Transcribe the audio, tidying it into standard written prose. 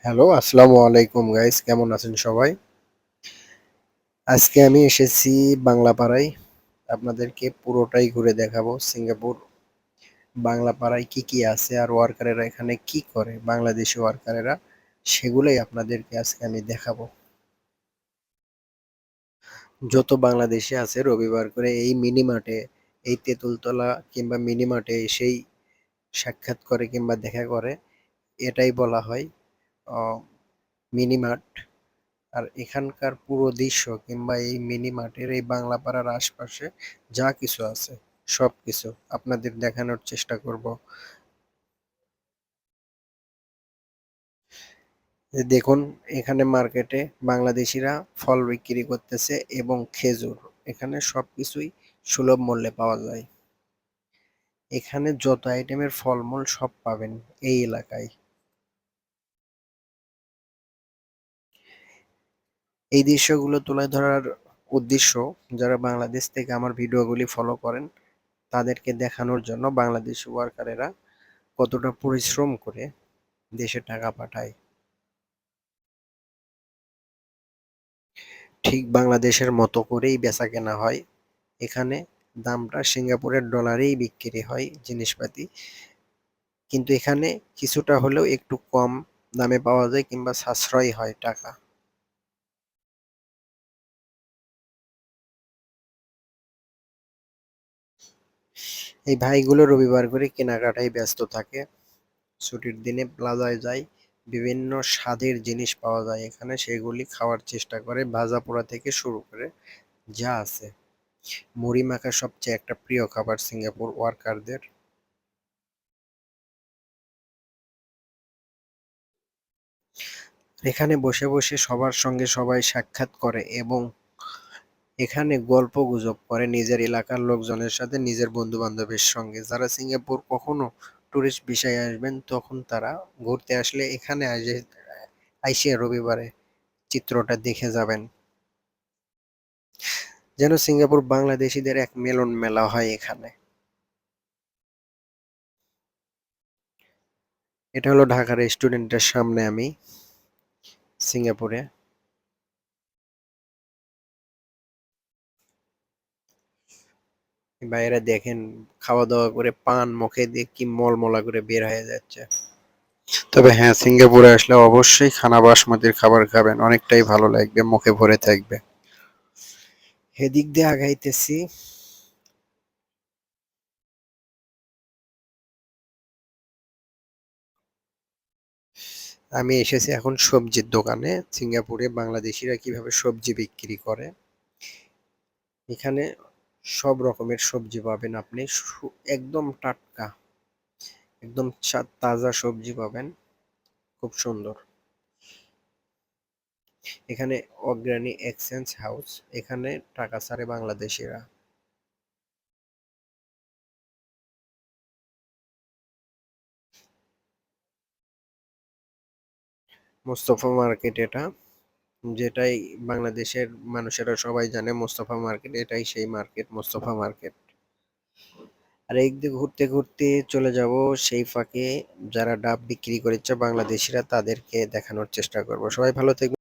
Hello, আসসালামু আলাইকুম guys, কেমন আছেন সবাই? আজকে আমি এসেছি বাংলাপাড়ায়। আপনাদেরকে পুরোটাই ঘুরে দেখাবো সিঙ্গাপুর বাংলাপাড়ায় কি কি আছে আর ওয়ার্কারেরা এখানে কি করে, বাংলাদেশি ওয়ার্কারেরা সেগুলোই আপনাদেরকে আজকে আমি দেখাবো। যত বাংলাদেশি আছে রবিবার করে এই মিনি মার্টে, এই তেঁতুলতলা কিংবা মিনি মার্টে এসেই সাক্ষাৎ করে কিংবা দেখা করে। এটাই বলা হয় মিনি মার্ট। আর এখানকার পুরো দৃশ্য কিংবা এই মিনি মার্টের এই বাংলাপাড়ার আশপাশে যা কিছু আছে সবকিছু আপনাদের দেখানোর চেষ্টা করব। এই দেখুন, এখানে মার্কেটে বাংলাদেশিরা ফল বিক্রি করতেছে এবং খেজুর। এখানে সবকিছুই সুলভ মূল্যে পাওয়া যায়। এখানে যত আইটেমের ফলমূল সব পাবেন এই এলাকায়। এই দৃশ্যগুলো তুলে ধরার উদ্দেশ্য, যারা বাংলাদেশ থেকে আমার ভিডিওগুলি ফলো করেন তাদেরকে দেখানোর জন্য বাংলাদেশি ওয়ার্কারেরা কতটা পরিশ্রম করে দেশে টাকা পাঠায়। ঠিক বাংলাদেশের মতো করেই বেচাকেনা হয়। এখানে দামটা সিঙ্গাপুরের ডলারেই বিক্রি হয় জিনিসপাতি। কিন্তু এখানে কিছুটা হলেও একটু কম দামে পাওয়া যায় কিংবা সাশ্রয়ী হয় টাকা। এই ভাইগুলো রবিবার করে কেনাকাটায় ব্যস্ত থাকে। ছুটির দিনে প্লাজায় যায়। বিভিন্ন স্বাদের জিনিস পাওয়া যায় এখানে, সেগুলি খাওয়ার চেষ্টা করে। ভাজা পোড়া থেকে শুরু করে যা আছে। মুড়ি মাখা সবচেয়ে একটা প্রিয় খাবার সিঙ্গাপুর ওয়ার্কারদের। এখানে বসে বসে সবার সঙ্গে সবাই সাক্ষাৎ করে এবং এখানে গল্পগুজব করে নিজের এলাকার লোকজনের সাথে, নিজের বন্ধু বান্ধবের সঙ্গে। যারা সিঙ্গাপুর কখনো টুরিস্ট ভিসায় আসবেন তখন তারা ঘুরতে আসলে এখানে আইসে রবিবারে চিত্রটা দেখে যাবেন। যেন সিঙ্গাপুর বাংলাদেশিদের এক মিলন মেলা হয় এখানে। এটা হলো ঢাকা রেস্টুরেন্টের সামনে আমি সিঙ্গাপুরে। বাইরে দেখেন, খাওয়া দাওয়া করে পান মুখে দিয়ে কি মলমলা করে বের হয়ে যাচ্ছে। তবে হ্যাঁ, সিঙ্গাপুরে আসলে অবশ্যই খানা বাসমতির খাবার খাবেন, অনেকটাই ভালো লাগবে, মুখে ভরে থাকবে। এদিক দিয়ে আগাইতেছি। আমি এসেছি এখন সবজির দোকানে। সিঙ্গাপুরে বাংলাদেশিরা কিভাবে সবজি বিক্রি করে। এখানে সব রকমের সবজি পাবেন আপনি, একদম টাটকা, একদম তাজা সবজি পাবেন, খুব সুন্দর। এখানে অগ্রণী এক্সচেঞ্জ হাউস, এখানে টাকা ছাড়ে বাংলাদেশিরা। মোস্তফা মার্কেট এটা, যেটাই বাংলাদেশের মানুষেরা সবাই জানে মোস্তফা মার্কেট, এটাই সেই মার্কেট, মোস্তফা মার্কেট। আর এই দিকে ঘুরতে ঘুরতে চলে যাব সেই ফাঁকে যারা ডাব বিক্রি করেছে বাংলাদেশিরা তাদেরকে দেখানোর চেষ্টা করব। সবাই ভালো থাকবেন।